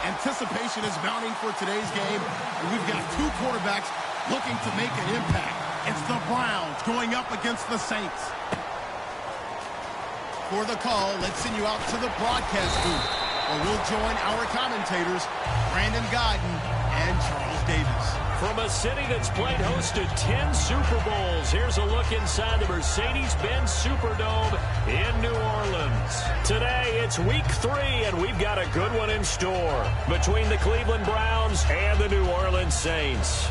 Anticipation is mounting for today's game, and we've got two quarterbacks looking to make an impact. It's the Browns going up against the Saints. For the call, let's send you out to the broadcast booth, where we'll join our commentators, Brandon Gaudin and Charles Davis. From a city that's played host to 10 Super Bowls, here's a look inside the Mercedes-Benz Superdome in New Orleans. Today, it's week 3, and we've got a good one in store between the Cleveland Browns and the New Orleans Saints.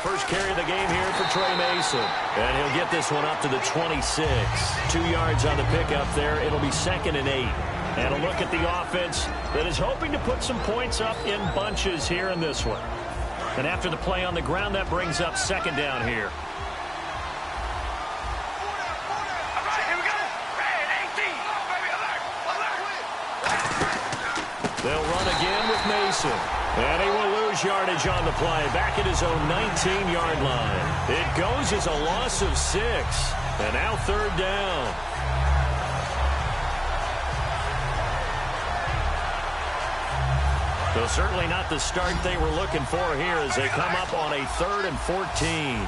First carry of the game here for Trey Mason. And he'll get this one up to the 26. 2 yards on the pickup there. It'll be 2nd and 8. And a look at the offense that is hoping to put some points up in bunches here in this one. And after the play on the ground, that brings up 2nd down here. They'll run again with Mason. And he will lose yardage on the play, back at his own 19-yard line. It goes as a loss of 6. And now 3rd down. So certainly not the start they were looking for here as they come up on a 3rd and 14.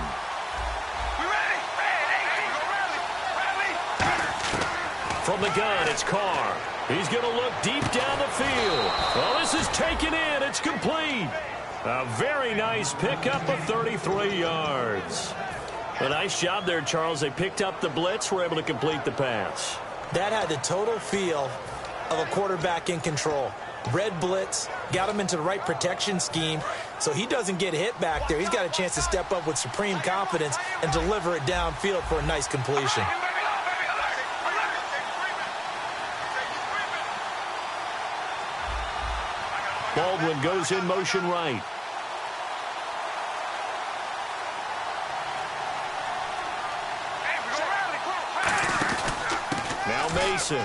From the gun, it's Carr. He's going to look deep down the field. Well, this is taken in. It's complete. A very nice pickup of 33 yards. A nice job there, Charles. They picked up the blitz, were able to complete the pass. That had the total feel of a quarterback in control. Red blitz, got him into the right protection scheme, so he doesn't get hit back there. He's got a chance to step up with supreme confidence and deliver it downfield for a nice completion. Baldwin goes in motion right. Now Mason.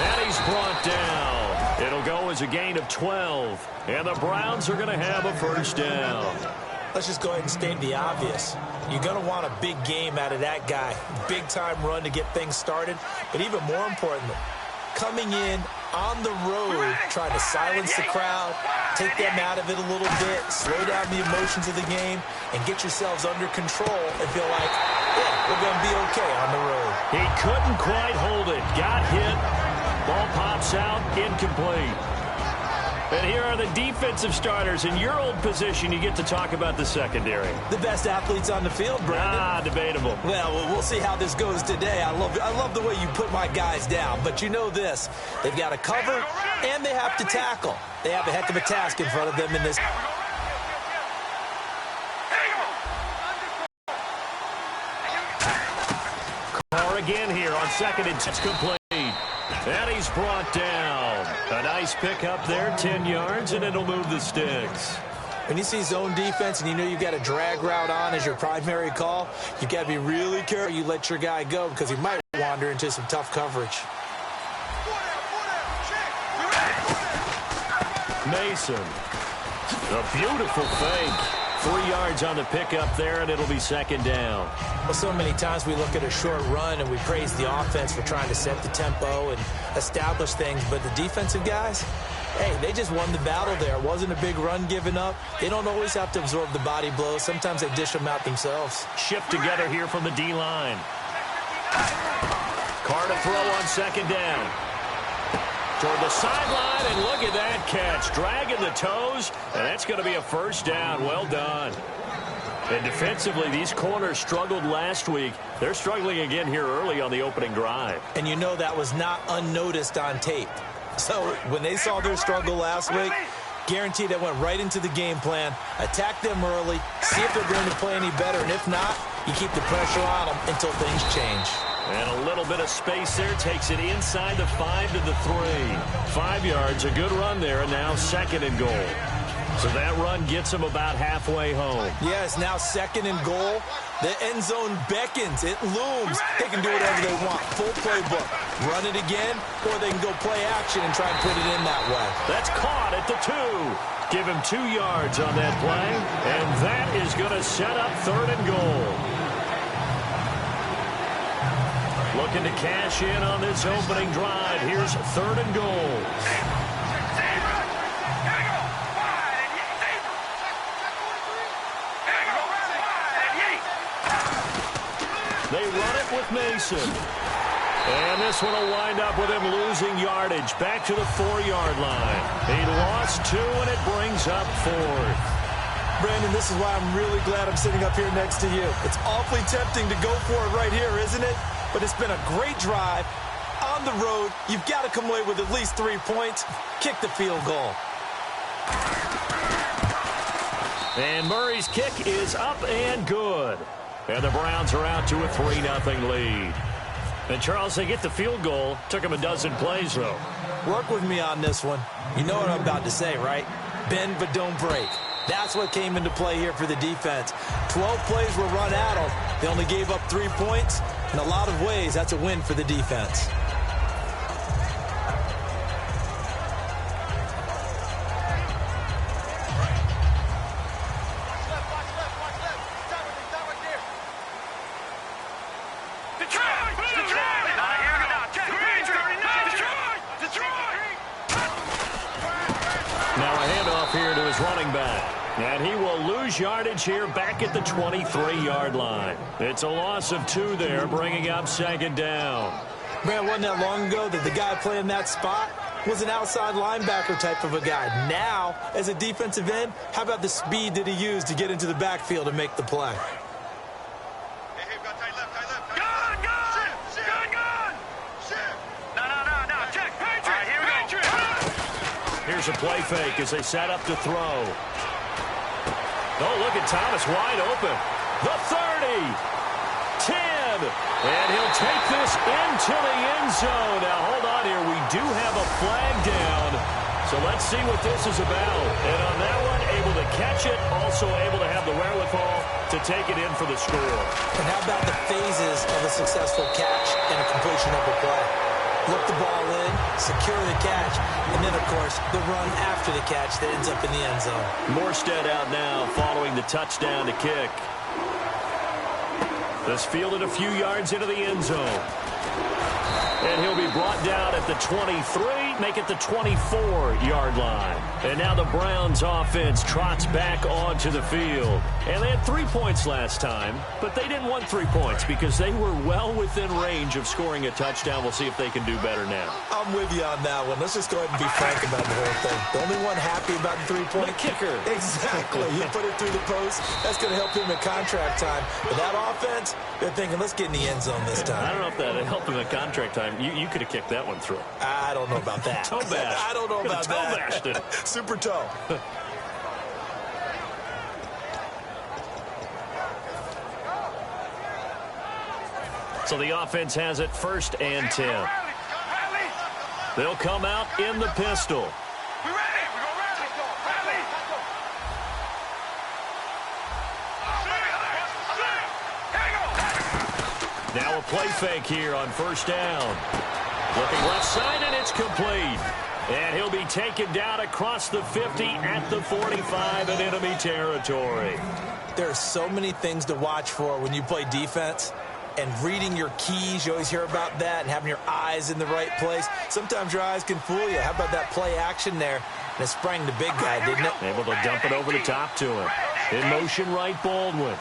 And he's brought down. It'll go as a gain of 12. And the Browns are going to have a 1st down. Let's just go ahead and state the obvious. You're going to want a big game out of that guy. Big-time run to get things started. But even more importantly, coming in on the road, trying to silence the crowd, take them out of it a little bit, slow down the emotions of the game, and get yourselves under control and feel like, yeah, we're going to be okay on the road. He couldn't quite hold it. Got hit. Ball pops out. Incomplete. And here are the defensive starters. In your old position, you get to talk about the secondary. The best athletes on the field, Brandon. Debatable. Well, we'll see how this goes today. I love the way you put my guys down. But you know this. They've got to cover, and they have to tackle. They have a heck of a task in front of them in this. Carr again here on 2nd and 10. It's complete. And he's brought down. A nice pickup there, 10 yards, and it'll move the sticks. When you see zone defense and you know you've got a drag route on as your primary call, you've got to be really careful you let your guy go because he might wander into some tough coverage. Mason. A beautiful fake. 3 yards on the pickup there, and it'll be 2nd down. Well, so many times we look at a short run and we praise the offense for trying to set the tempo and establish things, but the defensive guys, hey, they just won the battle there. It wasn't a big run given up. They don't always have to absorb the body blows. Sometimes they dish them out themselves. Shift together here from the D-line. Carr to throw on 2nd down. Toward the sideline, and look at that catch. Dragging the toes, and that's going to be a 1st down. Well done. And defensively, these corners struggled last week. They're struggling again here early on the opening drive. And you know that was not unnoticed on tape. So when they saw their struggle last week, guaranteed they went right into the game plan, attack them early, see if they're going to play any better, and if not, you keep the pressure on them until things change. And a little bit of space there takes it inside the 5 to the 3. 5 yards, a good run there, and now 2nd and goal. So that run gets him about halfway home. Yes, now 2nd and goal. The end zone beckons. It looms. They can do whatever they want. Full playbook. Run it again, or they can go play action and try and put it in that way. That's caught at the 2. Give him 2 yards on that play, and that is going to set up 3rd and goal. Looking to cash in on this opening drive. Here's 3rd and goal. They run it with Mason. And this one will wind up with him losing yardage back to the 4-yard line. He lost 2, and it brings up 4th. Brandon, this is why I'm really glad I'm sitting up here next to you. It's awfully tempting to go for it right here, isn't it? But it's been a great drive. On the road, you've got to come away with at least 3 points. Kick the field goal. And Murray's kick is up and good. And the Browns are out to a 3-0 lead. And, Charles, they get the field goal. Took them a dozen plays, though. Work with me on this one. You know what I'm about to say, right? Bend but don't break. That's what came into play here for the defense. 12 plays were run at them. They only gave up 3 points. In a lot of ways, that's a win for the defense. Running back. And he will lose yardage here back at the 23-yard line. It's a loss of 2 there, bringing up 2nd down. Man, wasn't that long ago that the guy playing that spot was an outside linebacker type of a guy. Now, as a defensive end, how about the speed that he used to get into the backfield and make the play? Here's a play fake as they set up to throw. Oh, look at Thomas wide open. The 30, 10, and he'll take this into the end zone. Now, hold on here. We do have a flag down, so let's see what this is about. And on that one, able to catch it, also able to have the wherewithal to take it in for the score. And how about the phases of a successful catch and a completion of a play? Look the ball in, secure the catch, and then, of course, the run after the catch that ends up in the end zone. Morstead out now following the touchdown to kick. This fielded a few yards into the end zone. And he'll be brought down at the 23, make it the 24-yard line. And now the Browns offense trots back onto the field. And they had 3 points last time, but they didn't want 3 points because they were well within range of scoring a touchdown. We'll see if they can do better now. I'm with you on that one. Let's just go ahead and be frank about the whole thing. The only one happy about the 3-point kicker. Exactly. He put it through the post. That's going to help him in contract time. But that offense, they're thinking, let's get in the end zone this time. I don't know if that helped him in contract time. You could have kicked that one through. I don't know about that. Toe bash. I don't know about toe that. Bashed it. Super toe. So the offense has it 1st and 10. They'll come out in the pistol. Now a play fake here on 1st down. Looking left side, and it's complete. And he'll be taken down across the 50 at the 45 in enemy territory. There are so many things to watch for when you play defense. And reading your keys, you always hear about that, and having your eyes in the right place. Sometimes your eyes can fool you. How about that play action there? And it sprang the big guy, didn't it? Able to dump it over the top to him. In motion right, Baldwin.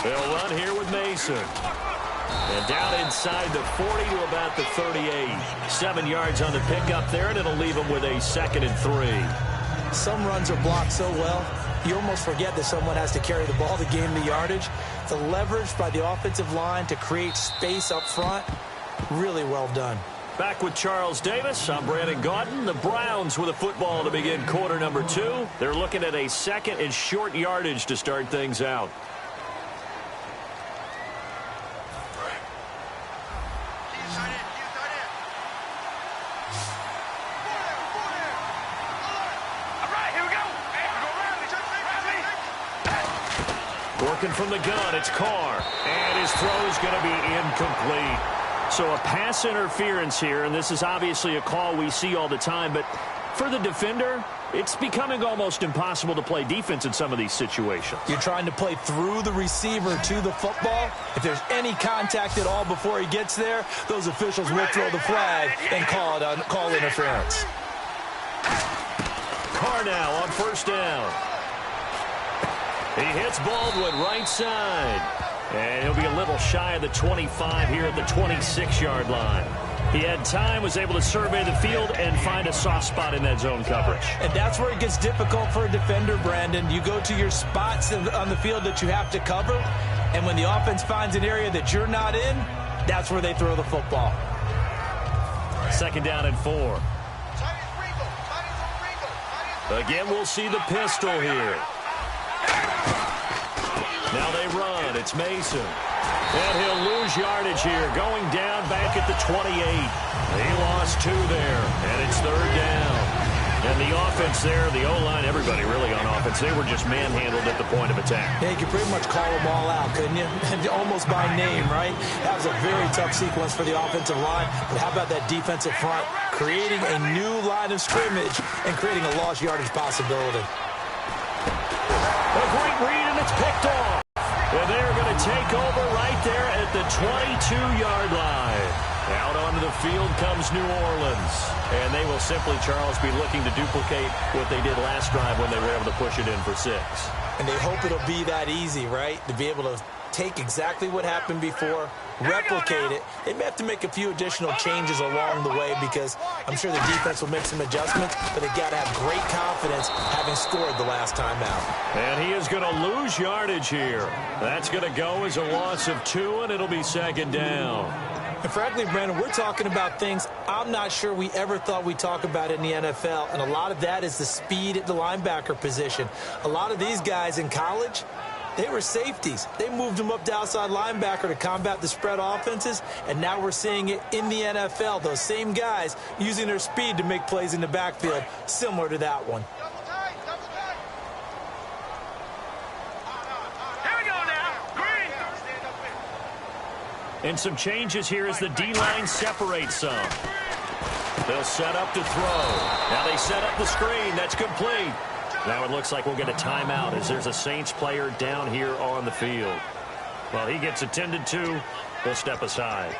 They'll run here with Mason. And down inside the 40 to about the 38. 7 yards on the pickup there, and it'll leave them with a 2nd and 3. Some runs are blocked so well, you almost forget that someone has to carry the ball to gain the yardage. The leverage by the offensive line to create space up front, really well done. Back with Charles Davis, I'm Brandon Gaudin. The Browns with a football to begin quarter number 2. They're looking at a 2nd and short yardage to start things out. looking from the gun. It's Carr. And his throw is going to be incomplete. So a pass interference here, and this is obviously a call we see all the time, but for the defender, it's becoming almost impossible to play defense in some of these situations. You're trying to play through the receiver to the football. If there's any contact at all before he gets there, those officials will throw the flag and call interference. Carr now on first down. He hits Baldwin right side. And he'll be a little shy of the 25 here at the 26-yard line. He had time, was able to survey the field and find a soft spot in that zone coverage. And that's where it gets difficult for a defender, Brandon. You go to your spots on the field that you have to cover, and when the offense finds an area that you're not in, that's where they throw the football. Second down and 4. Again, we'll see the pistol here. Now they run. It's Mason. And he'll lose yardage here. Going down back at the 28. He lost 2 there. And it's third down. And the offense there, the O-line, everybody really on offense, they were just manhandled at the point of attack. Yeah, you could pretty much call them all out, couldn't you? Almost by name, right? That was a very tough sequence for the offensive line. But how about that defensive front? Creating a new line of scrimmage and creating a lost yardage possibility. A great read, and it's picked off. And they're going to take over right there at the 22-yard line. Out onto the field comes New Orleans. And they will simply, Charles, be looking to duplicate what they did last drive when they were able to push it in for 6. And they hope it'll be that easy, right? To be able to take exactly what happened before, replicate it. They may have to make a few additional changes along the way because I'm sure the defense will make some adjustments, but they've got to have great confidence having scored the last time out. And he is going to lose yardage here. That's going to go as a loss of 2, and it'll be second down. And frankly, Brandon, we're talking about things I'm not sure we ever thought we'd talk about in the NFL, and a lot of that is the speed at the linebacker position. A lot of these guys in college, they were safeties. They moved them up to outside linebacker to combat the spread offenses, and now we're seeing it in the NFL. Those same guys using their speed to make plays in the backfield, similar to that one. And some changes here as the D-line separates some. They'll set up to throw. Now they set up the screen. That's complete. Now it looks like we'll get a timeout as there's a Saints player down here on the field. Well, he gets attended to. We'll step aside.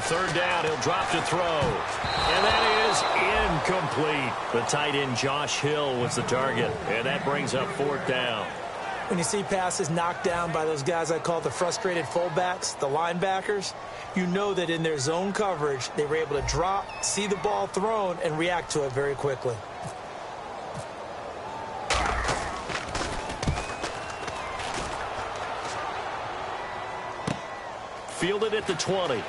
Third down, he'll drop to throw. And that is incomplete. The tight end, Josh Hill, was the target. And that brings up fourth down. When you see passes knocked down by those guys I call the frustrated fullbacks, the linebackers, you know that in their zone coverage, they were able to drop, see the ball thrown, and react to it very quickly. Fielded at the 20.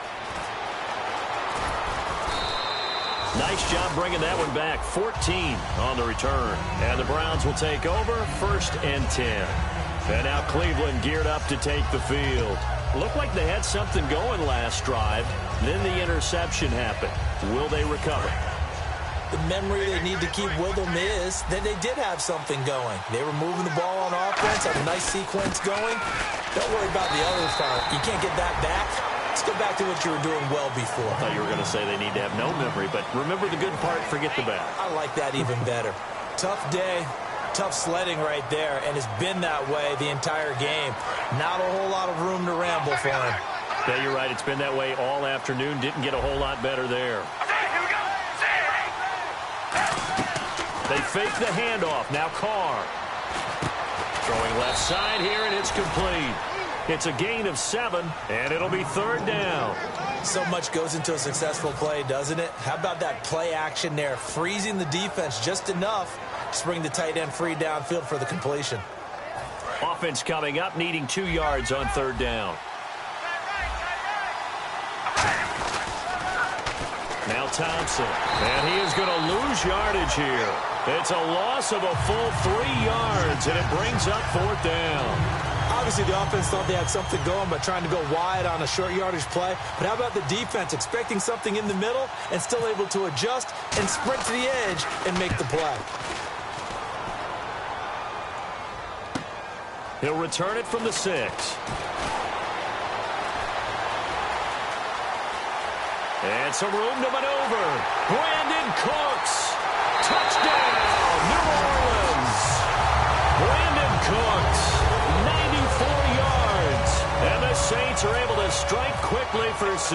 Nice job bringing that one back. 14 on the return. And the Browns will take over, 1st and 10. And now Cleveland geared up to take the field. Looked like they had something going last drive. Then the interception happened. Will they recover? The memory they need to keep with them is that they did have something going. They were moving the ball on offense, had a nice sequence going. Don't worry about the other part. You can't get that back. Let's go back to what you were doing well before. I thought you were going to say they need to have no memory, but remember the good part, forget the bad. I like that even better. Tough day, tough sledding right there, and it's been that way the entire game. Not a whole lot of room to ramble for him. Yeah, you're right. It's been that way all afternoon. Didn't get a whole lot better there. They fake the handoff. Now Carr. Throwing left side here, and it's complete. It's a gain of 7, and it'll be third down. So much goes into a successful play, doesn't it? How about that play action there, freezing the defense just enough to bring the tight end free downfield for the completion. Offense coming up, needing 2 yards on third down. Now Thompson. And he is going to lose yardage here. It's a loss of a full 3 yards, and it brings up 4th down. Obviously, the offense thought they had something going by trying to go wide on a short yardage play. But how about the defense expecting something in the middle and still able to adjust and sprint to the edge and make the play? He'll return it from the 6. And some room to maneuver. Brandon Cooks. Touchdown, New Orleans. Brandon Cooks. 94 yards. And the Saints are able to strike quickly for 6.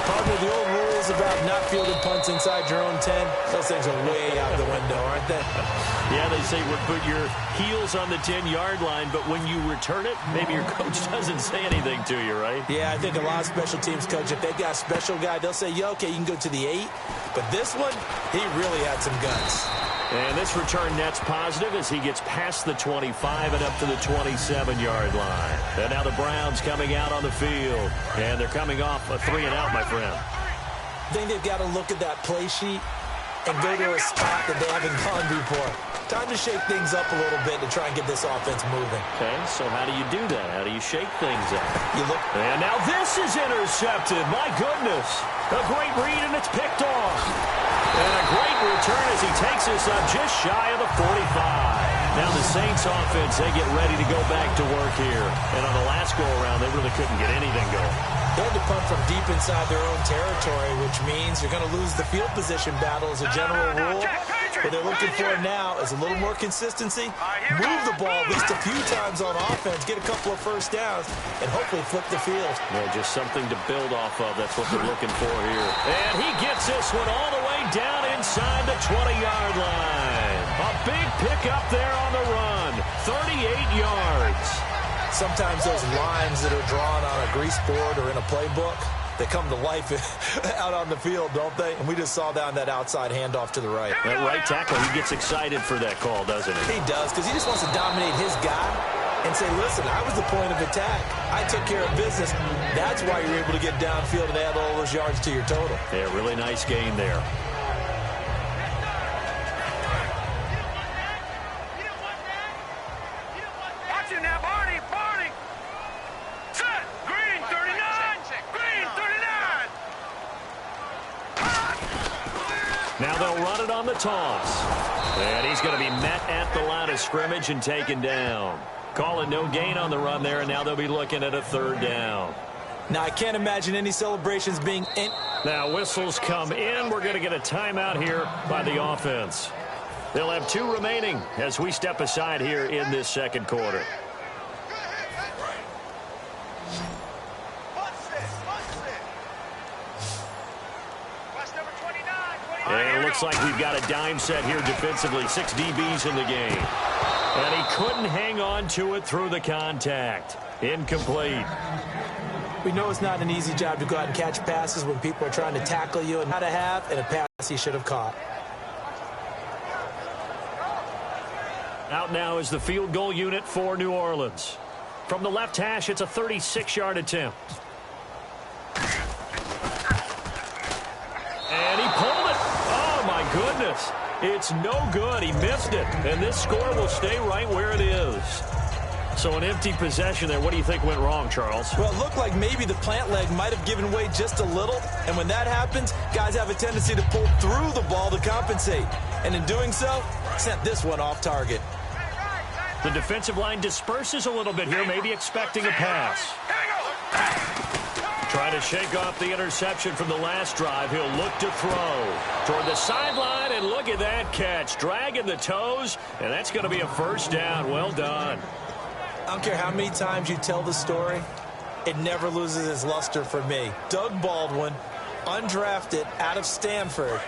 Partner, the old rules about not fielding punts inside your own 10, those things are way out the window, aren't they? Yeah, they say put your heels on the 10-yard line, but when you return it, maybe your coach doesn't say anything to you, right? Yeah, I think a lot of special teams coach, if they've got a special guy, they'll say, yeah, okay, you can go to the 8. But this one, he really had some guts. And this return net's positive as he gets past the 25 and up to the 27-yard line. And now the Browns coming out on the field. And they're coming off a 3-and-out, my friend. I think they've got to look at that play sheet and go to a spot that they haven't gone before. Time to shake things up a little bit to try and get this offense moving. Okay, so how do you do that? How do you shake things up? You look. And now this is intercepted. My goodness. A great read, and it's picked off. And a great return as he takes us up just shy of the 45. Now the Saints offense, they get ready to go back to work here. And on the last go-around, they really couldn't get anything going. They had to punt from deep inside their own territory, which means you're going to lose the field position battle as a general rule. What they're looking for now is a little more consistency, move the ball at least a few times on offense, get a couple of first downs, and hopefully flip the field. Well, just something to build off of. That's what they're looking for here. And he gets this one all the way down inside the 20-yard line. A big pickup there on the run, 38 yards. Sometimes those lines that are drawn on a grease board or in a playbook, they come to life out on the field, don't they? And we just saw down that outside handoff to the right. That right tackle, he gets excited for that call, doesn't he? He does, because he just wants to dominate his guy and say, listen, I was the point of attack. I took care of business. That's why you're able to get downfield and add all those yards to your total. Yeah, really nice gain there. Now they'll run it on the toss. And he's going to be met at the line of scrimmage and taken down. Calling no gain on the run there, and now they'll be looking at a 3rd down. Now, I can't imagine any celebrations being in. Now whistles come in. We're going to get a timeout here by the offense. They'll have 2 remaining as we step aside here in this second quarter. And it looks like we've got a dime set here defensively. 6 DBs in the game. And he couldn't hang on to it through the contact. Incomplete. We know it's not an easy job to go out and catch passes when people are trying to tackle you and not a half and a pass he should have caught. Out now is the field goal unit for New Orleans. From the left hash, it's a 36-yard attempt. And he pulled it. Oh, my goodness. It's no good. He missed it. And this score will stay right where it is. So an empty possession there. What do you think went wrong, Charles? Well, it looked like maybe the plant leg might have given way just a little. And when that happens, guys have a tendency to pull through the ball to compensate. And in doing so, sent this one off target. The defensive line disperses a little bit here, maybe expecting a pass. Trying to shake off the interception from the last drive. He'll look to throw toward the sideline, and look at that catch. Dragging the toes, and that's going to be a 1st down. Well done. I don't care how many times you tell the story, it never loses its luster for me. Doug Baldwin, undrafted out of Stanford,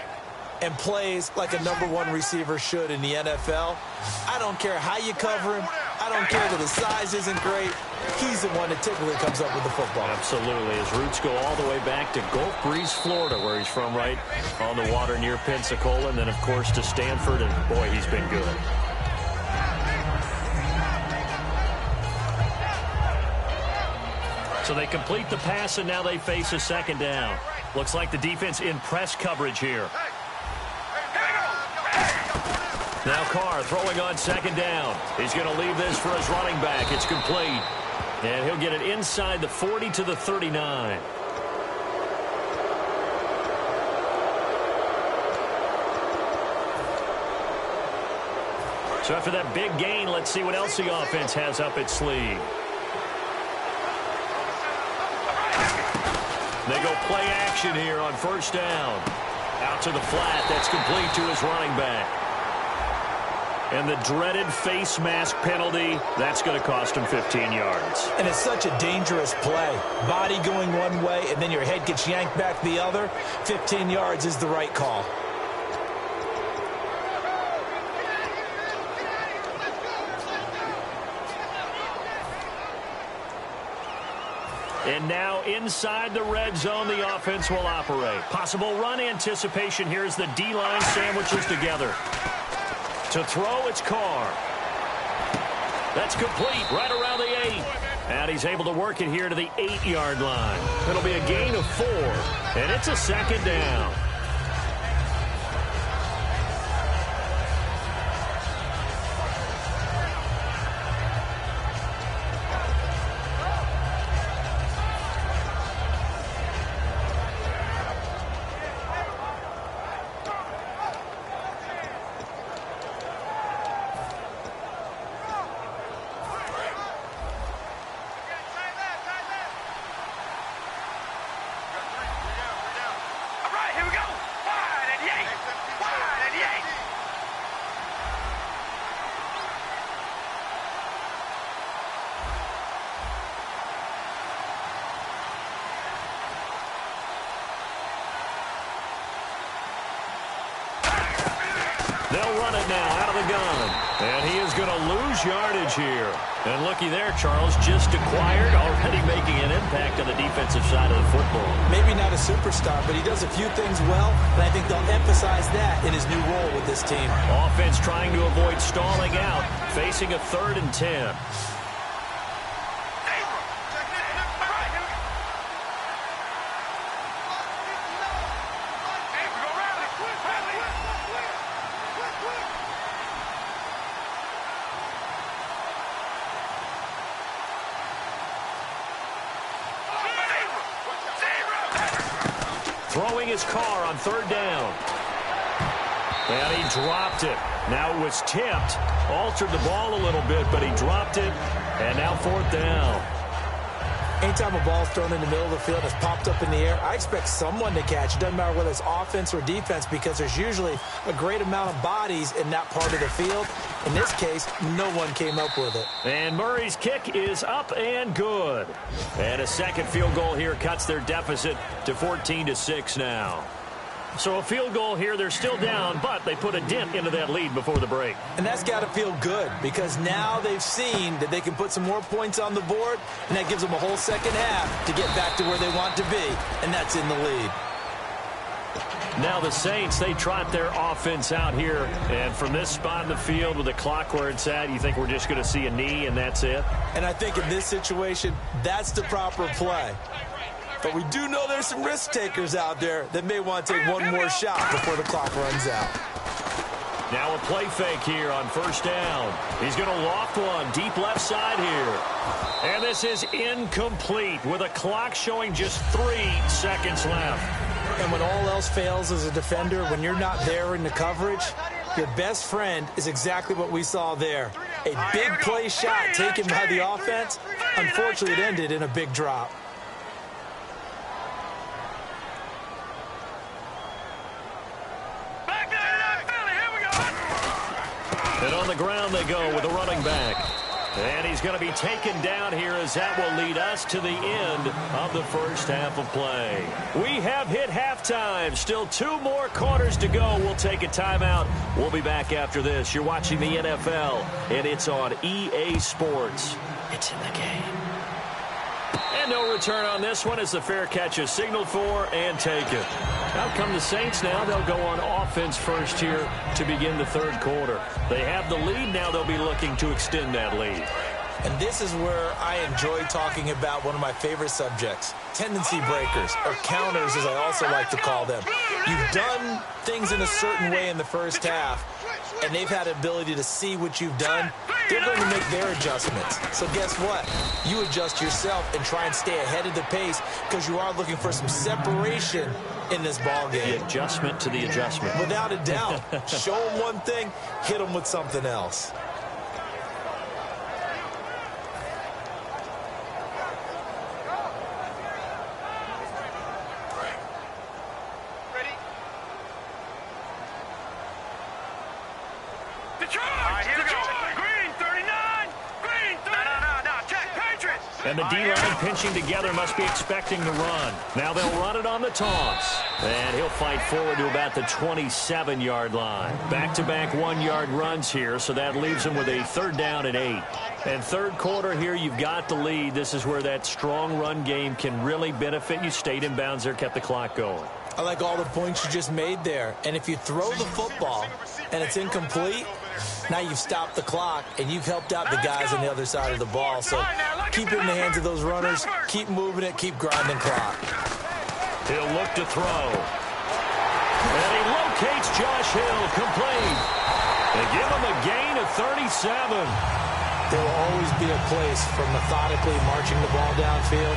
and plays like a #1 receiver should in the NFL. I don't care how you cover him. I don't care that his size isn't great. He's the one that typically comes up with the football. Absolutely. His roots go all the way back to Gulf Breeze, Florida, where he's from, right on the water near Pensacola, and then, of course, to Stanford, and, boy, he's been good. So they complete the pass, and now they face a 2nd down. Looks like the defense in press coverage here. Now Carr throwing on second down. He's going to leave this for his running back. It's complete. And he'll get it inside the 40 to the 39. So after that big gain, let's see what else the offense has up its sleeve. They go play action here on first down. Out to the flat. That's complete to his running back. And the dreaded face mask penalty, that's going to cost him 15 yards. And it's such a dangerous play. Body going one way, and then your head gets yanked back the other. 15 yards is the right call. And now inside the red zone, the offense will operate. Possible run anticipation here as the D-line sandwiches together. To throw, it's Carr. That's complete right around the 8. And he's able to work it here to the 8-yard line. It'll be a gain of 4, and it's a second down. They'll run it now out of the gun. And he is going to lose yardage here. And looky there, Charles, just acquired, already making an impact on the defensive side of the football. Maybe not a superstar, but he does a few things well, and I think they'll emphasize that in his new role with this team. Offense trying to avoid stalling out, facing a 3rd and 10. Throwing his Carr on 3rd down. And he dropped it. Now it was tipped. Altered the ball a little bit, but he dropped it. And now 4th down. Anytime a ball's thrown in the middle of the field and it's popped up in the air, I expect someone to catch. It doesn't matter whether it's offense or defense because there's usually a great amount of bodies in that part of the field. In this case, no one came up with it. And Murray's kick is up and good. And a second field goal here cuts their deficit to 14-6 now. So a field goal here, they're still down, but they put a dent into that lead before the break. And that's got to feel good because now they've seen that they can put some more points on the board, and that gives them a whole second half to get back to where they want to be, and that's in the lead. Now the Saints, they trot their offense out here, and from this spot in the field with the clock where it's at, you think we're just going to see a knee and that's it? And I think in this situation, that's the proper play. But we do know there's some risk takers out there that may want to take one more shot before the clock runs out. Now a play fake here on 1st down. He's going to loft one deep left side here. And this is incomplete with a clock showing just 3 seconds left. And when all else fails as a defender, when you're not there in the coverage, your best friend is exactly what we saw there. A big play shot taken by the offense. Unfortunately, it ended in a big drop. And on the ground they go with a running back. And he's going to be taken down here as that will lead us to the end of the first half of play. We have hit halftime. Still 2 more quarters to go. We'll take a timeout. We'll be back after this. You're watching the NFL, and it's on EA Sports. It's in the game. And no return on this one as the fair catch is signaled for and taken. Out come the Saints now. They'll go on offense first here to begin the 3rd quarter. They have the lead. Now they'll be looking to extend that lead. And this is where I enjoy talking about one of my favorite subjects, tendency breakers, or counters as I also like to call them. You've done things in a certain way in the first half, and they've had the ability to see what you've done. They're going to make their adjustments. So guess what? You adjust yourself and try and stay ahead of the pace because you are looking for some separation in this ball game. The adjustment to the adjustment. Without a doubt. Show them one thing, hit them with something else. And the D-line pinching together must be expecting the run. Now they'll run it on the toss. And he'll fight forward to about the 27-yard line. Back-to-back one-yard runs here, so that leaves them with a 3rd down and 8. And third quarter here, you've got the lead. This is where that strong run game can really benefit you. Stayed in bounds there, kept the clock going. I like all the points you just made there. And if you throw the football and it's incomplete, now you've stopped the clock and you've helped out the guys on the other side of the ball. So keep it in the hands of those runners. Keep moving it. Keep grinding clock. He'll look to throw. And he locates Josh Hill, complete. They give him a gain of 37. There will always be a place for methodically marching the ball downfield.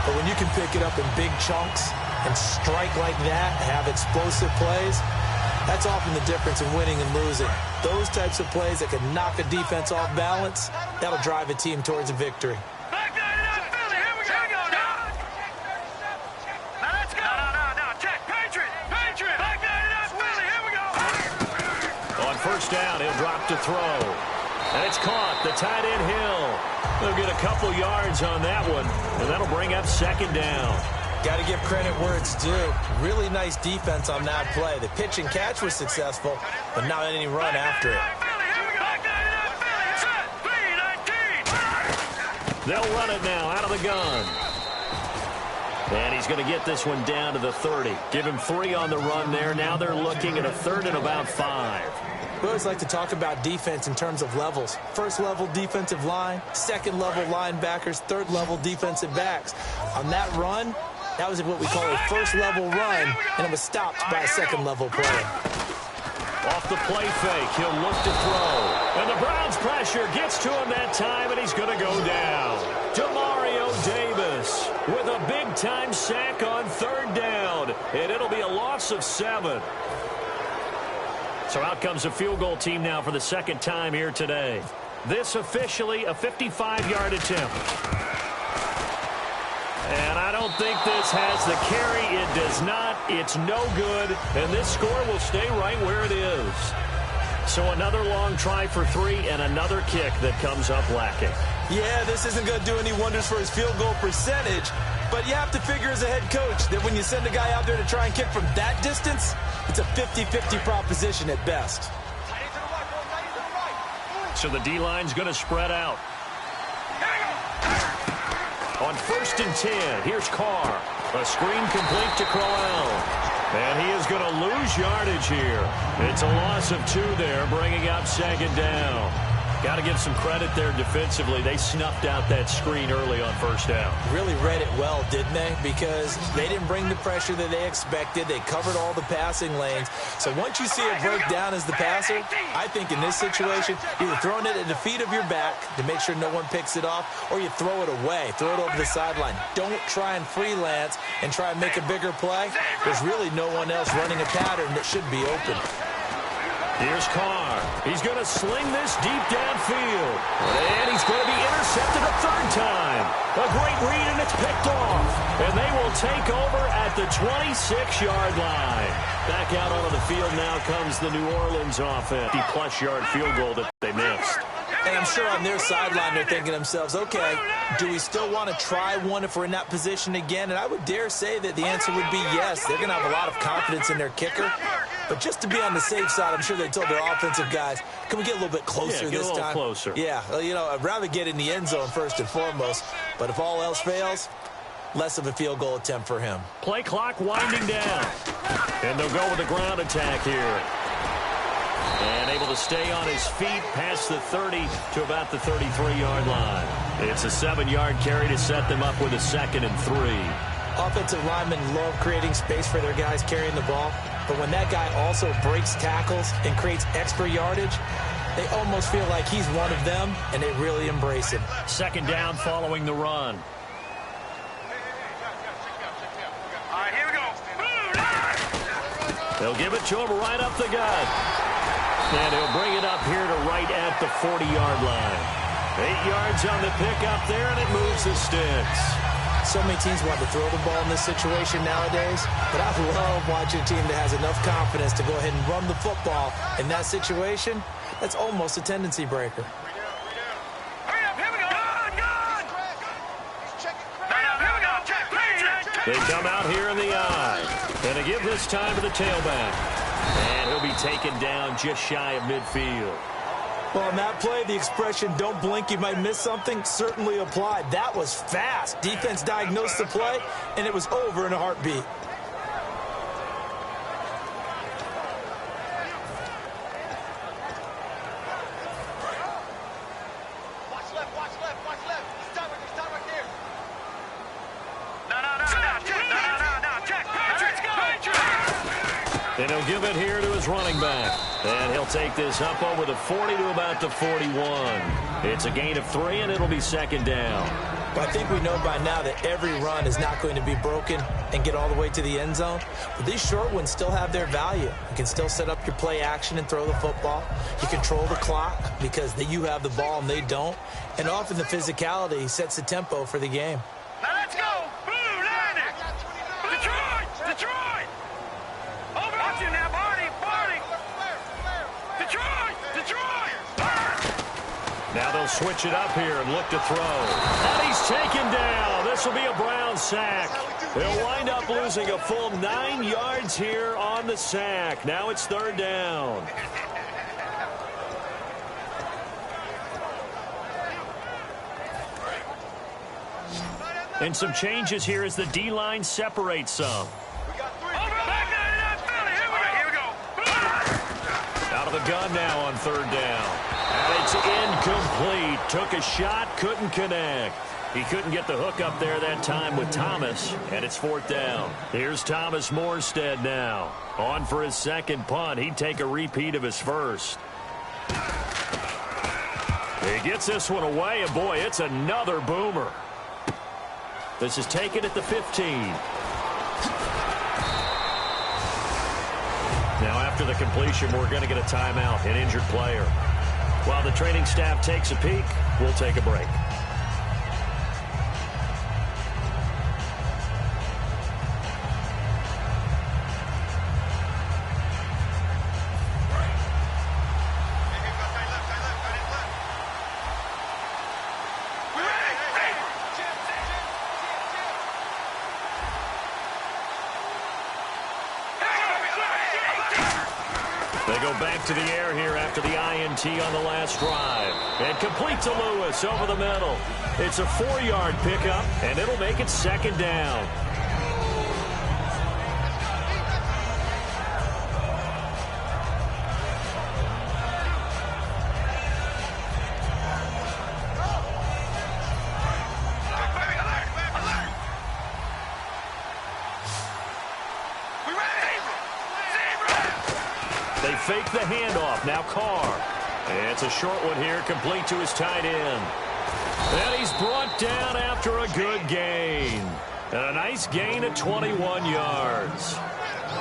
But when you can pick it up in big chunks and strike like that, have explosive plays, that's often the difference in winning and losing. Those types of plays that can knock a defense off balance, that'll drive a team towards a victory. On first down, he'll drop to throw. And it's caught. The tight end Hill. They'll get a couple yards on that one, and that'll bring up 2nd down. Got to give credit where it's due. Really nice defense on that play. The pitch and catch was successful, but not any run after it. They'll run it now out of the gun. And he's going to get this one down to the 30. Give him 3 on the run there. Now they're looking at a 3rd and about 5. We always like to talk about defense in terms of levels. 1st level defensive line, 2nd level linebackers, 3rd level defensive backs. On that run, that was what we call a 1st level run, and it was stopped by a 2nd level play. Off the play fake, he'll look to throw. And the Browns pressure gets to him that time, and he's going to go down. Demario Davis with a big-time sack on 3rd down, and it'll be a loss of 7. So out comes a field goal team now for the 2nd time here today. This officially a 55-yard attempt. And I don't think this has the carry. It does not. It's no good. And this score will stay right where it is. So another long try for 3 and another kick that comes up lacking. Yeah, this isn't going to do any wonders for his field goal percentage. But you have to figure as a head coach that when you send a guy out there to try and kick from that distance, it's a 50-50 proposition at best. So the D-line's going to spread out. On 1st and 10, here's Carr. A screen complete to Crowell. And he is going to lose yardage here. It's a loss of 2 there, bringing up 2nd down. Got to give some credit there defensively. They snuffed out that screen early on 1st down. Really read it well, didn't they? Because they didn't bring the pressure that they expected. They covered all the passing lanes. So once you see it break down as the passer, I think in this situation, you're throwing it at the feet of your back to make sure no one picks it off, or you throw it away, throw it over the sideline. Don't try and freelance and try and make a bigger play. There's really no one else running a pattern that should be open. Here's Carr. He's going to sling this deep downfield. And he's going to be intercepted a 3rd time. A great read, and it's picked off. And they will take over at the 26-yard line. Back out onto the field now comes the New Orleans offense. 50-plus yard field goal that they missed. And I'm sure on their sideline they're thinking to themselves, okay, do we still want to try one if we're in that position again? And I would dare say that the answer would be yes. They're going to have a lot of confidence in their kicker. But just to be on the safe side, I'm sure they told their offensive guys, can we get a little bit closer this time? Get a little closer. Yeah, you know, I'd rather get in the end zone first and foremost. But if all else fails, less of a field goal attempt for him. Play clock winding down. And they'll go with the ground attack here. And able to stay on his feet past the 30 to about the 33-yard line. It's a 7-yard carry to set them up with a 2nd and 3. Offensive linemen love creating space for their guys carrying the ball. But when that guy also breaks tackles and creates extra yardage, they almost feel like he's one of them, and they really embrace him. 2nd down following the run. All right, here we go. They'll give it to him right up the gut. And he'll bring it up here to right at the 40-yard line. 8 yards on the pickup there, and it moves the sticks. So many teams want to throw the ball in this situation nowadays, but I love watching a team that has enough confidence to go ahead and run the football. In that situation, that's almost a tendency breaker. Hurry up, here we go. Good. Here we go. Check. They come out here in the eye. And they give this time to the tailback. And he'll be taken down just shy of midfield. Well, on that play, the expression, don't blink, you might miss something, certainly applied. That was fast. Defense diagnosed the play, and it was over in a heartbeat. Watch left. Stop right there. No. Check. And he'll give it here to his running back. And he'll take this up over the 40 to about the 41. It's a gain of 3, and it'll be 2nd down. But I think we know by now that every run is not going to be broken and get all the way to the end zone. But these short ones still have their value. You can still set up your play action and throw the football. You control the clock because you have the ball and they don't. And often the physicality sets the tempo for the game. Now let's go. Blue Lightning. Detroit. Over. Watch you now, Barney. Detroit. Now they'll switch it up here and look to throw. And he's taken down. This will be a Brown sack. They'll wind up losing a full 9 yards here on the sack. Now it's 3rd down. And some changes here as the D-line separates some. Here we go. Out of the gun now on 3rd down. And it's incomplete. Took a shot, couldn't connect. He couldn't get the hook up there that time with Thomas, and it's 4th down. Here's Thomas Morstead now. On for his 2nd punt. He'd take a repeat of his first. He gets this one away, and boy, it's another boomer. This is taken at the 15. Now, after the completion, we're going to get a timeout, an injured player. While the training staff takes a peek, we'll take a break. They go back to the air here after the INT on the last drive. And complete to Lewis over the middle. It's a 4-yard pickup, and it'll make it 2nd down. They fake the handoff. Now Carr. And it's a short one here, complete to his tight end. And he's brought down after a good gain. And a nice gain of 21 yards.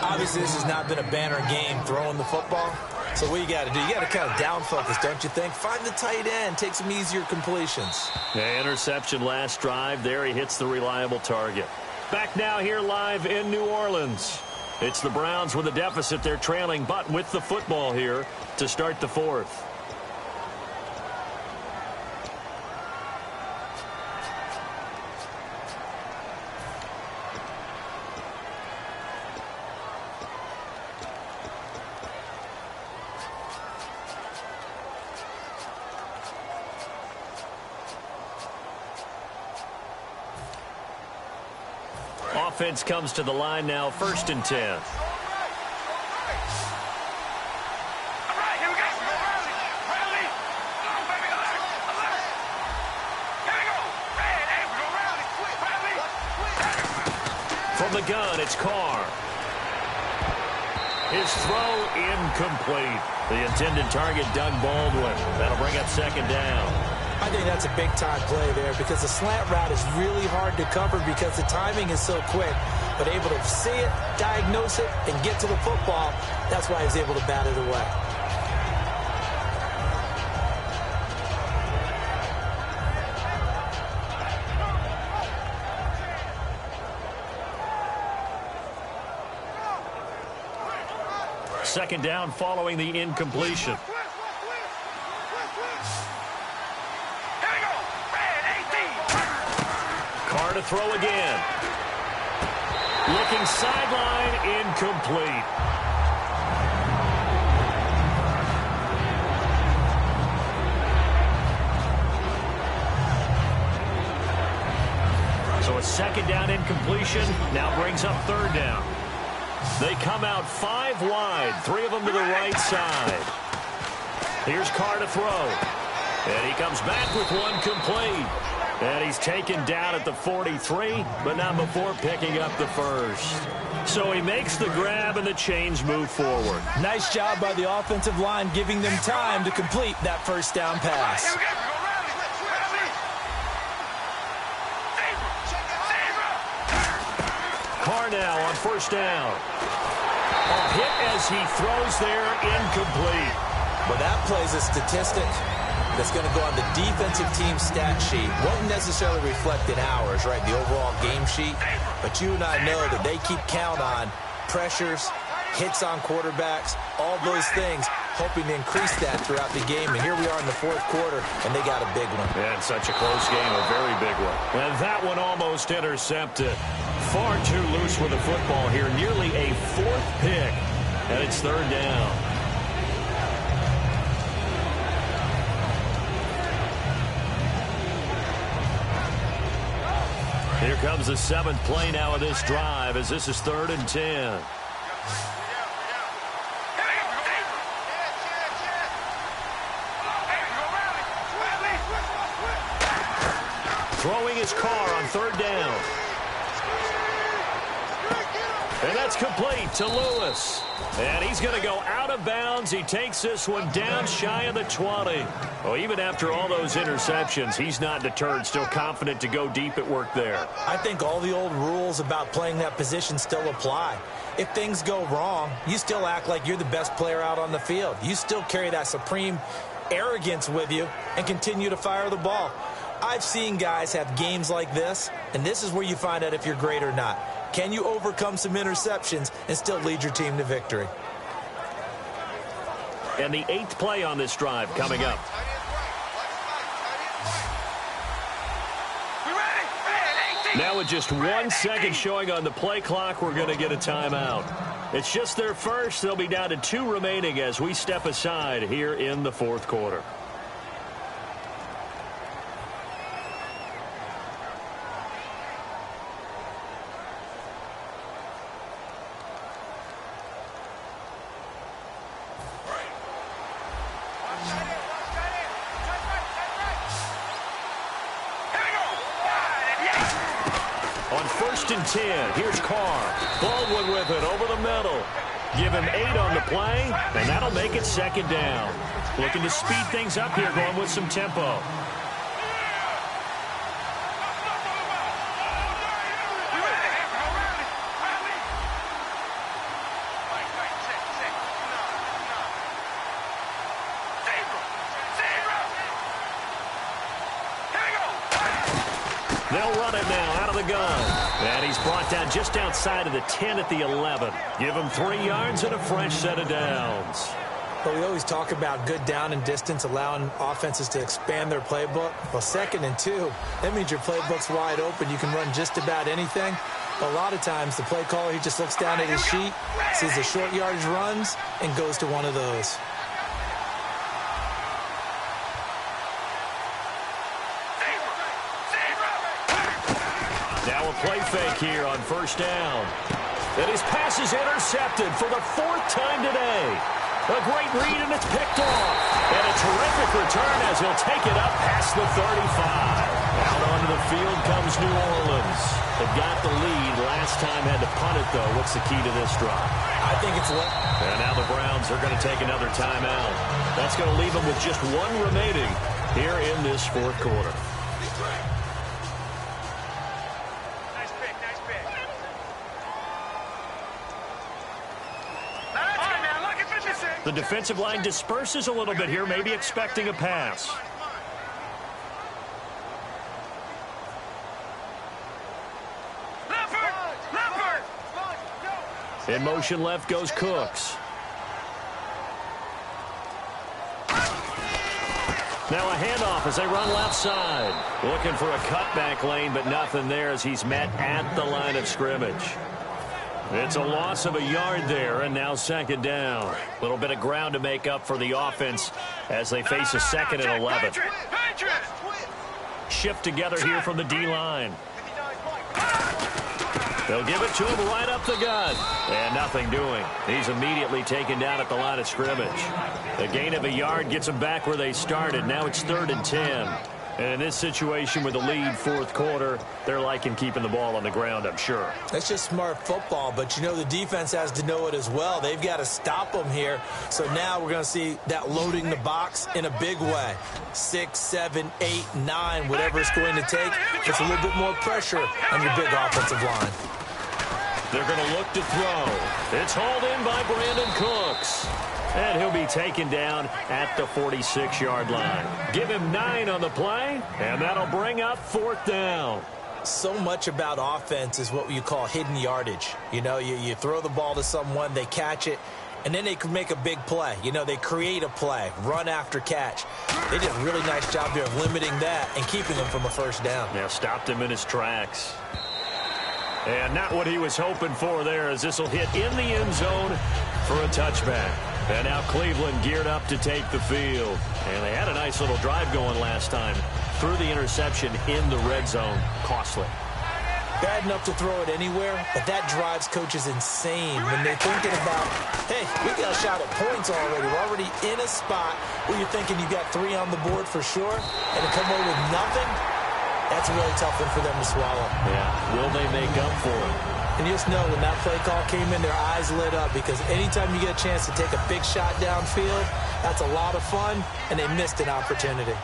Obviously, this has not been a banner game throwing the football. So what you got to do, you got to kind of down focus, don't you think? Find the tight end, take some easier completions. The interception last drive. There he hits the reliable target. Back now here live in New Orleans. It's the Browns with a deficit. They're trailing, but with the football here to start the 4th. Offense comes to the line now, 1st and 10. All right, here we From the gun, it's Carr. His throw incomplete. The intended target, Doug Baldwin. That'll bring up second down. I think that's a big-time play there because the slant route is really hard to cover because the timing is so quick. But able to see it, diagnose it, and get to the football, that's why he's able to bat it away. Second down following the incompletion. Carr to throw again. Looking sideline, incomplete. So a second down incompletion now brings up third down. They come out 5 wide, 3 of them to the right side. Here's Carr to throw. And he comes back with one complete. And he's taken down at the 43, but not before picking up the first. So he makes the grab and the chains move forward. Nice job by the offensive line giving them time to complete that first down pass. Carr now on first down. A hit as he throws there, incomplete. Well, that plays a statistic that's going to go on the defensive team stat sheet. Won't necessarily reflect in ours, right, the overall game sheet. But you and I know that they keep count on pressures, hits on quarterbacks, all those things, hoping to increase that throughout the game. And here we are in the fourth quarter, and they got a big one. And such a close game, a very big one. And that one almost intercepted. Far too loose with the football here. Nearly a 4th pick. And it's third down. Here comes the 7th play now of this drive as this is 3rd and 10. Throwing his Carr on third down. And that's complete to Lewis. And he's going to go out of bounds. He takes this one down shy of the 20. Oh, even after all those interceptions, he's not deterred, still confident to go deep at work there. I think all the old rules about playing that position still apply. If things go wrong, you still act like you're the best player out on the field. You still carry that supreme arrogance with you and continue to fire the ball. I've seen guys have games like this, and this is where you find out if you're great or not. Can you overcome some interceptions and still lead your team to victory? And the 8th play on this drive coming up. Now with just 1 second showing on the play clock, we're going to get a timeout. It's just their first. They'll be down to 2 remaining as we step aside here in the fourth quarter. On 1st and 10, here's Carr. Baldwin with it over the middle. Give him 8 on the play, and that'll make it second down. Looking to speed things up here, going with some tempo. They'll run it now out of the gun. And he's brought down just outside of the 10 at the 11. Give him 3 yards and a fresh set of downs. But we always talk about good down and distance, allowing offenses to expand their playbook. Well, 2nd and 2, that means your playbook's wide open. You can run just about anything. A lot of times, the play caller, he just looks down at his sheet, sees the short yardage runs, and goes to one of those. Now a play fake here on first down. And his pass is intercepted for the 4th time today. A great read, and it's picked off. And a terrific return as he'll take it up past the 35. Out onto the field comes New Orleans. They've got the lead. Last time had to punt it, though. What's the key to this drive? I think it's what. And now the Browns are going to take another timeout. That's going to leave them with just one remaining here in this fourth quarter. Nice pick, nice pick. The defensive line disperses a little bit here, maybe expecting a pass. In motion left goes Cooks. Now a handoff as they run left side. Looking for a cutback lane, but nothing there as he's met at the line of scrimmage. It's a loss of a yard there, and now second down. A little bit of ground to make up for the offense as they face a second and 11. Shift together here from the D-line. They'll give it to him right up the gut. And nothing doing. He's immediately taken down at the line of scrimmage. The gain of a yard gets them back where they started. Now it's 3rd and 10. And in this situation with the lead fourth quarter, they're liking keeping the ball on the ground, I'm sure. That's just smart football, but you know the defense has to know it as well. They've got to stop them here. So now we're going to see that loading the box in a big way. 6, 7, 8, 9, whatever it's going to take. It's a little bit more pressure on your big offensive line. They're going to look to throw. It's hauled in by Brandon Cooks. And he'll be taken down at the 46-yard line. Give him 9 on the play, and that'll bring up 4th down. So much about offense is what you call hidden yardage. You know, you throw the ball to someone, they catch it, and then they can make a big play. You know, they create a play, run after catch. They did a really nice job here of limiting that and keeping him from a first down. Yeah, stopped him in his tracks. And not what he was hoping for there, as this will hit in the end zone for a touchback. And now Cleveland geared up to take the field. And they had a nice little drive going last time. Threw the interception in the red zone. Costly. Bad enough to throw it anywhere, but that drives coaches insane when they're thinking about, hey, we got a shot at points already. We're already in a spot where you're thinking you got 3 on the board for sure, and to come away with nothing, that's a really tough one for them to swallow. Yeah, will they make up for it? And you just know when that play call came in, their eyes lit up, because anytime you get a chance to take a big shot downfield, that's a lot of fun, and they missed an opportunity.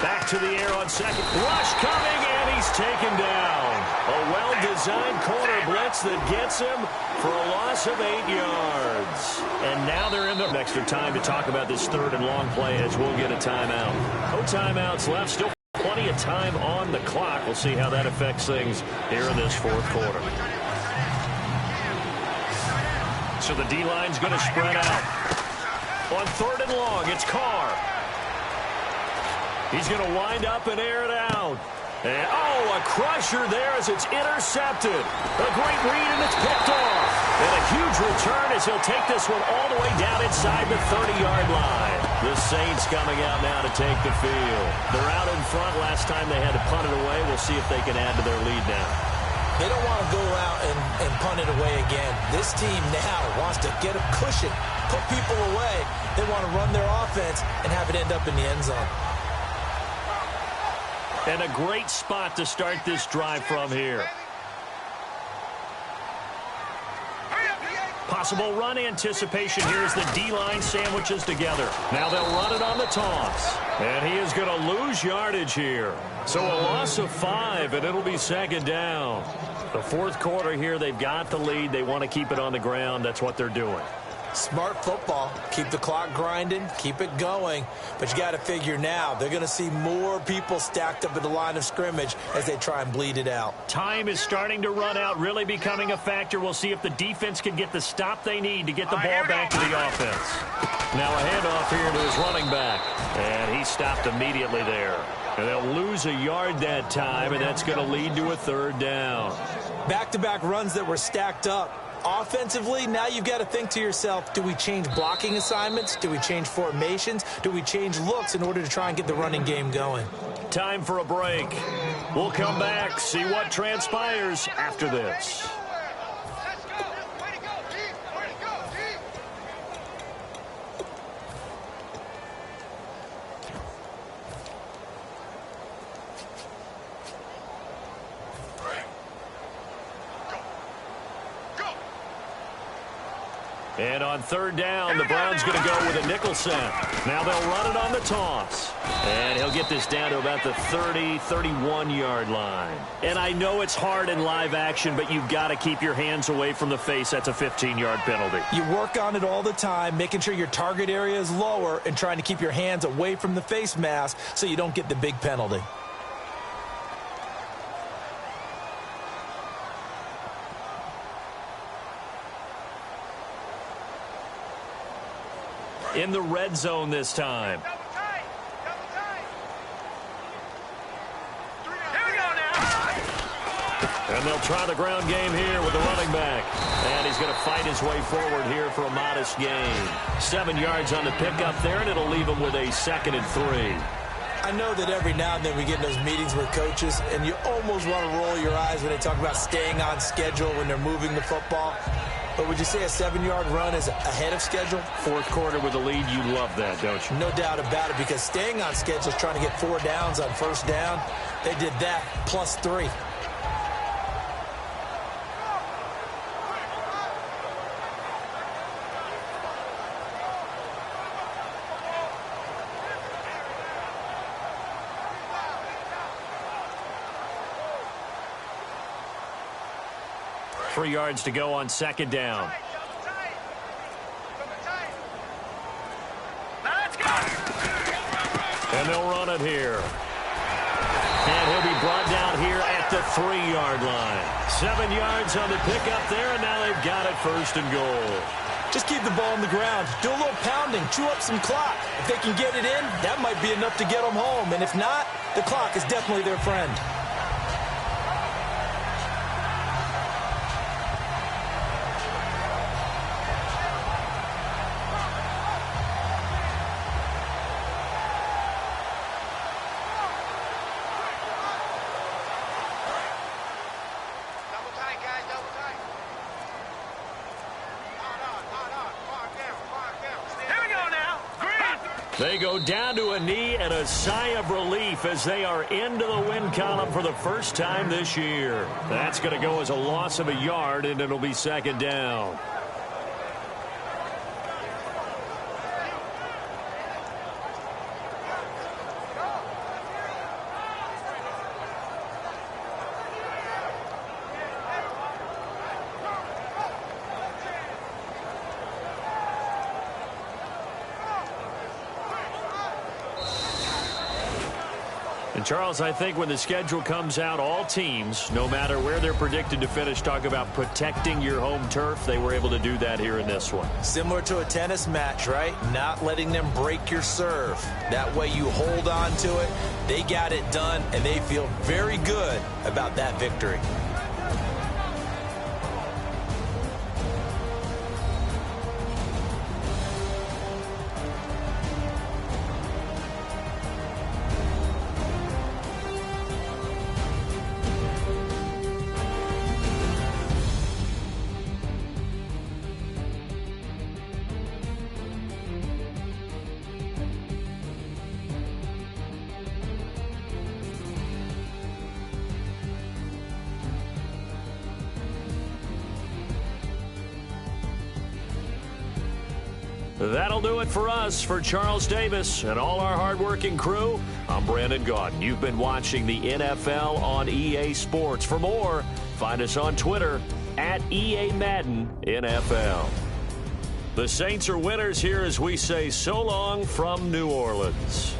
Back to the air on second. Rush coming, and he's taken down. A well-designed corner blitz that gets him for a loss of 8 yards. And now they're in the extra time to talk about this 3rd and long play as we'll get a timeout. No timeouts left. Still plenty of time on the clock. We'll see how that affects things here in this fourth quarter. So the D-line's going to spread out. On 3rd and long, it's Carr. He's going to wind up and air it out. And, a crusher there as it's intercepted. A great read, and it's picked off. And a huge return as he'll take this one all the way down inside the 30-yard line. The Saints coming out now to take the field. They're out in front. Last time they had to punt it away. We'll see if they can add to their lead now. They don't want to go out and punt it away again. This team now wants to get a cushion, put people away. They want to run their offense and have it end up in the end zone. And a great spot to start this drive from here. Possible run anticipation here as the D-line sandwiches together. Now they'll run it on the toss. And he is going to lose yardage here. So a loss of 5, and it'll be second down. The fourth quarter here, they've got the lead. They want to keep it on the ground. That's what they're doing. Smart football. Keep the clock grinding. Keep it going. But you got to figure now, they're going to see more people stacked up at the line of scrimmage as they try and bleed it out. Time is starting to run out, really becoming a factor. We'll see if the defense can get the stop they need to get the ball back to the offense. Now a handoff here to his running back. And he stopped immediately there. And they'll lose a yard that time, and that's going to lead to a 3rd down. Back-to-back runs that were stacked up. Offensively, now you've got to think to yourself, do we change blocking assignments? Do we change formations? Do we change looks in order to try and get the running game going? Time for a break. We'll come back, see what transpires after this. On third down, the Browns going to go with a nickel set. Now they'll run it on the toss. And he'll get this down to about the 30, 31-yard line. And I know it's hard in live action, but you've got to keep your hands away from the face. That's a 15-yard penalty. You work on it all the time, making sure your target area is lower and trying to keep your hands away from the face mask so you don't get the big penalty. In the red zone this time. Double tight. Here we go now. And they'll try the ground game here with the running back. And he's going to fight his way forward here for a modest gain. 7 yards on the pickup there, and it'll leave him with a 2nd and 3. I know that every now and then we get in those meetings with coaches, and you almost want to roll your eyes when they talk about staying on schedule when they're moving the football. But would you say a 7-yard run is ahead of schedule? Fourth quarter with a lead, you love that, don't you? No doubt about it, because staying on schedule is trying to get 4 downs on first down. They did that plus 3. Three yards to go on second down. Now let's go. And they'll run it here. And he'll be brought down here at the 3-yard line. 7 yards on the pickup there, and now they've got it 1st and goal. Just keep the ball on the ground. Do a little pounding. Chew up some clock. If they can get it in, that might be enough to get them home. And if not, the clock is definitely their friend. They go down to a knee and a sigh of relief as they are into the win column for the first time this year. That's going to go as a loss of a yard, and it'll be 2nd down. And Charles, I think when the schedule comes out, all teams, no matter where they're predicted to finish, talk about protecting your home turf. They were able to do that here in this one. Similar to a tennis match, right? Not letting them break your serve. That way you hold on to it. They got it done, and they feel very good about that victory. That'll do it for us. For Charles Davis and all our hardworking crew, I'm Brandon Gaudin. You've been watching the NFL on EA Sports. For more, find us on Twitter at EA Madden NFL. The Saints are winners here as we say so long from New Orleans.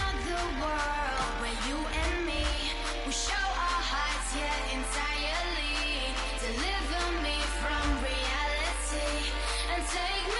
another world where you and me, we show our hearts, yeah, entirely. Deliver me from reality and take me